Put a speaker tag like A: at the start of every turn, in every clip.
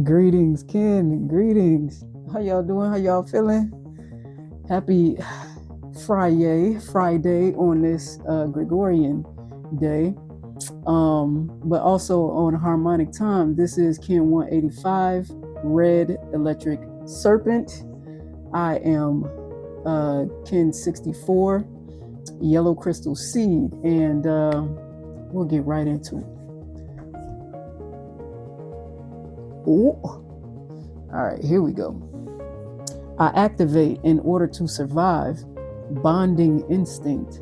A: Greetings, Ken. Greetings. How y'all doing? How y'all feeling? Happy Friday on this Gregorian day. But also on harmonic time. This is Ken 185, Red Electric Serpent. I am Ken 64, Yellow Crystal Seed, and we'll get right into it. Ooh. All right, here we go. I activate in order to survive. Bonding instinct.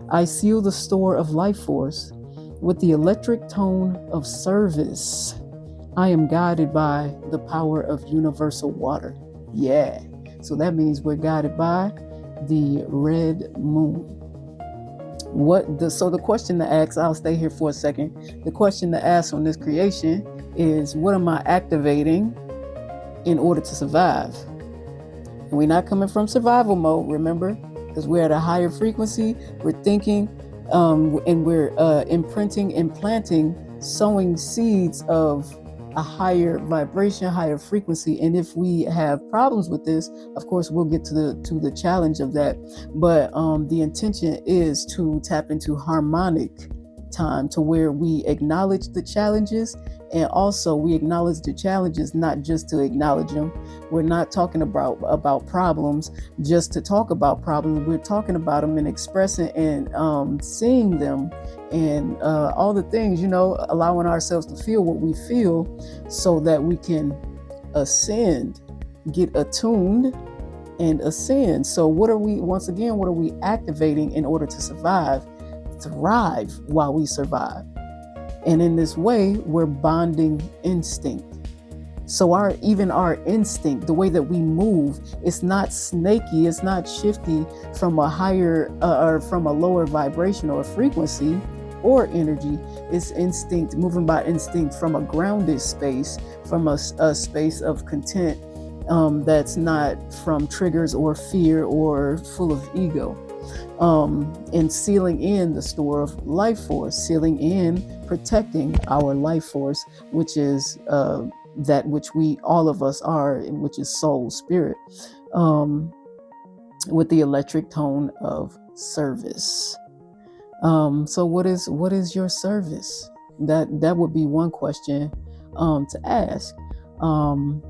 A: I seal the store of life force with the electric tone of service. I am guided by the power of universal water. Yeah. So that means we're guided by the red moon. So the question to ask, I'll stay here for a second. The question to ask on this creation is, what am I activating in order to survive? And we're not coming from survival mode, remember? Because we're at a higher frequency, we're thinking, and we're implanting, sowing seeds of a higher vibration, higher frequency. And if we have problems with this, of course, we'll get to the challenge of that. But the intention is to tap into harmonic time, to where we acknowledge the challenges, and also we acknowledge the challenges not just to acknowledge them. We're not talking about problems just to talk about problems. We're talking about them and expressing and seeing them, and all the things, allowing ourselves to feel what we feel so that we can ascend, get attuned and ascend. So what are we activating in order to survive? Thrive while we survive. And in this way, we're bonding instinct. So our instinct, the way that we move, it's not snaky, it's not shifty from a higher or from a lower vibration or frequency or energy. It's instinct, moving by instinct from a grounded space, from a space of content, that's not from triggers or fear or full of ego. And sealing in the store of life force, sealing in, protecting our life force, which is that which all of us are, which is soul, spirit, with the electric tone of service. So what is your service? That would be one question to ask. And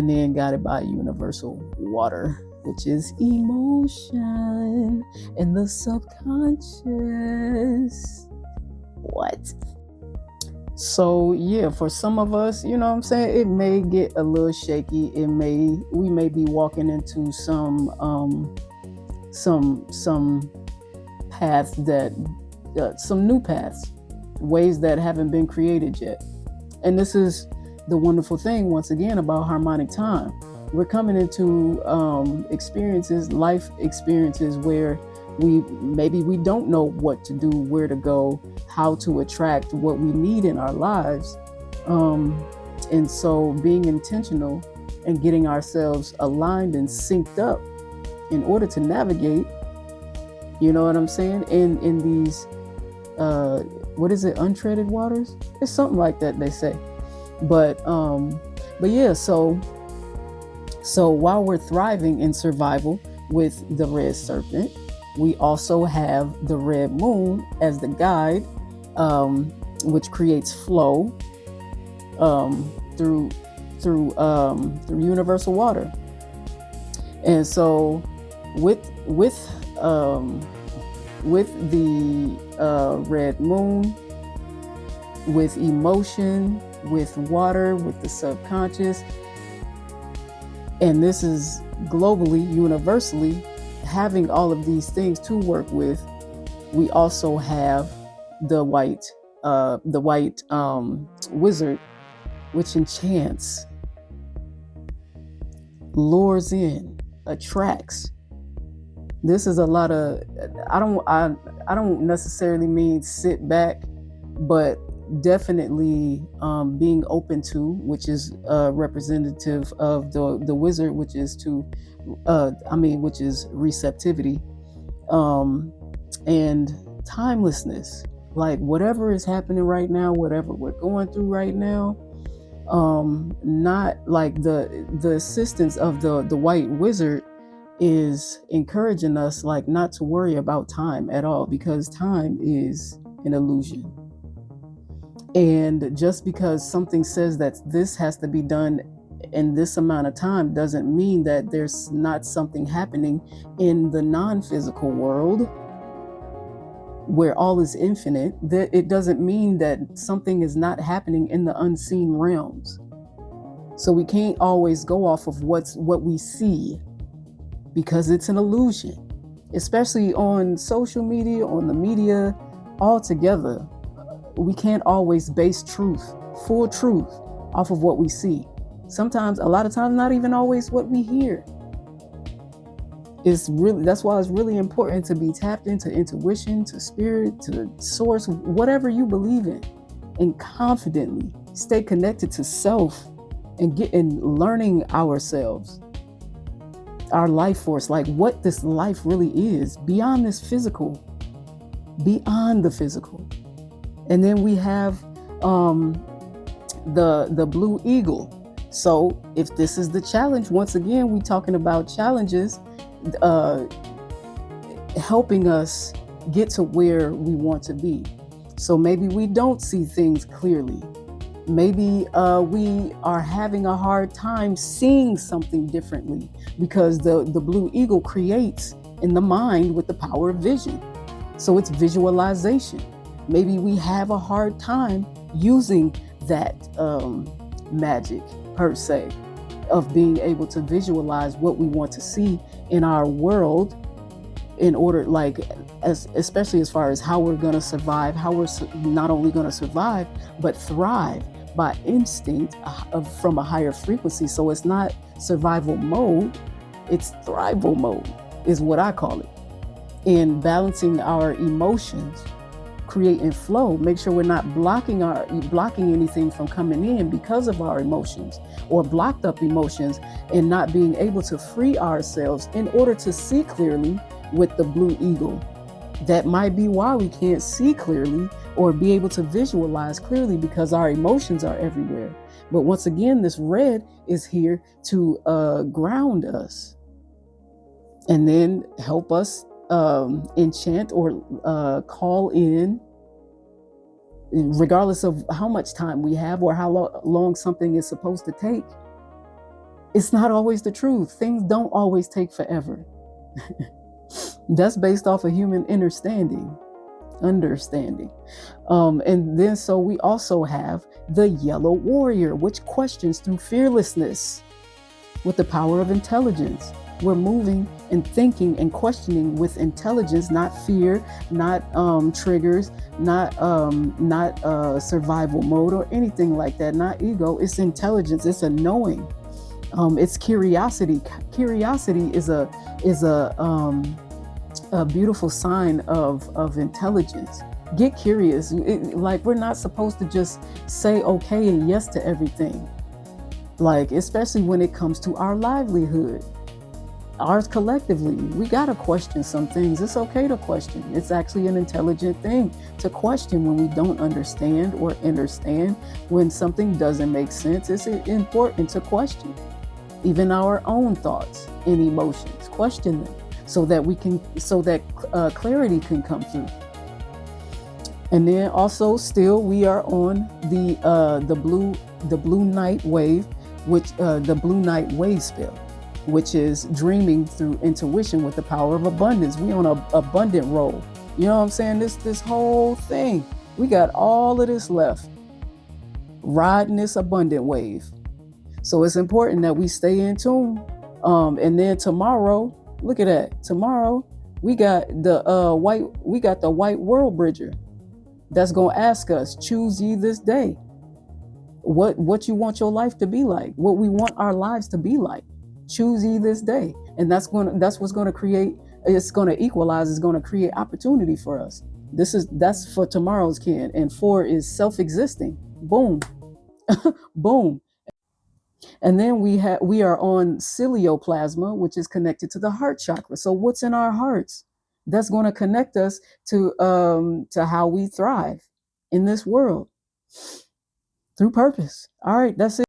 A: then guided by universal water, which is emotion and the subconscious. What? So yeah, for some of us, you know what I'm saying, it may get a little shaky. We may be walking into some paths some new paths, ways that haven't been created yet. And this is the wonderful thing, once again, about harmonic time. We're coming into life experiences where we don't know what to do, where to go, how to attract what we need in our lives. And so being intentional and getting ourselves aligned and synced up in order to navigate, you know what I'm saying, in these, what is it, untreaded waters? It's something like that, they say. But yeah, so while we're thriving in survival with the red serpent, we also have the red moon as the guide, which creates flow through universal water. And so with the red moon, with emotion, with water, with the subconscious, and this is globally, universally, having all of these things to work with, we also have the white wizard, which enchants, lures in, attracts. This is a lot of, I don't necessarily mean sit back, but definitely being open to, which is representative of the wizard, which is which is receptivity, and timelessness. Like whatever is happening right now, whatever we're going through right now, Not like the assistance of the white wizard is encouraging us like not to worry about time at all, because time is an illusion. And just because something says that this has to be done in this amount of time doesn't mean that there's not something happening in the non-physical world where all is infinite. That it doesn't mean that something is not happening in the unseen realms. So we can't always go off of what we see, because it's an illusion, especially on social media, on the media altogether. We can't always base truth, full truth, off of what we see. Sometimes, a lot of times, not even always what we hear. That's why it's really important to be tapped into intuition, to spirit, to source, whatever you believe in, and confidently stay connected to self and learning ourselves, our life force, like what this life really is beyond this physical, beyond the physical. And then we have the blue eagle. So if this is the challenge, once again, we're talking about challenges, helping us get to where we want to be. So maybe we don't see things clearly. Maybe we are having a hard time seeing something differently, because the blue eagle creates in the mind with the power of vision. So it's visualization. Maybe we have a hard time using that magic per se, of being able to visualize what we want to see in our world, in order, like, especially as far as how we're going to survive, how we're not only going to survive, but thrive by instinct from a higher frequency. So it's not survival mode, it's thrival mode is what I call it. In balancing our emotions, creating flow, make sure we're not blocking anything from coming in because of our emotions, or blocked up emotions, and not being able to free ourselves in order to see clearly with the blue eagle. That might be why we can't see clearly or be able to visualize clearly, because our emotions are everywhere. But once again, this red is here to ground us, and then help us enchant or call in, regardless of how much time we have or how long something is supposed to take. It's not always the truth. Things don't always take forever. That's based off of human understanding. And then so we also have the yellow warrior, which questions through fearlessness with the power of intelligence. We're moving and thinking and questioning with intelligence, not fear, not triggers, not survival mode or anything like that, not ego. It's intelligence. It's a knowing. It's curiosity. Curiosity is a beautiful sign of intelligence. Get curious. Like, we're not supposed to just say okay and yes to everything. Like, especially when it comes to our livelihood, ours collectively, we gotta question some things. It's okay to question. It's actually an intelligent thing to question when we don't understand, or understand when something doesn't make sense. It's important to question even our own thoughts and emotions. Question them so that clarity can come through. And then also, still, we are on the blue night wave, which the blue night wave spell, which is dreaming through intuition with the power of abundance. We on a abundant roll. You know what I'm saying? This whole thing, we got all of this left, riding this abundant wave. So it's important that we stay in tune. And then tomorrow, look at that. Tomorrow we got the white world bridger that's gonna ask us, choose ye this day what you want your life to be like, what we want our lives to be like. Choose ye this day. And that's what's gonna create, it's gonna equalize, it's gonna create opportunity for us. That's for tomorrow's kin. And 4 is self-existing. Boom. Boom. And then we are on Silio Plasma, which is connected to the heart chakra. So what's in our hearts? That's going to connect us to how we thrive in this world. through purpose. All right, that's it.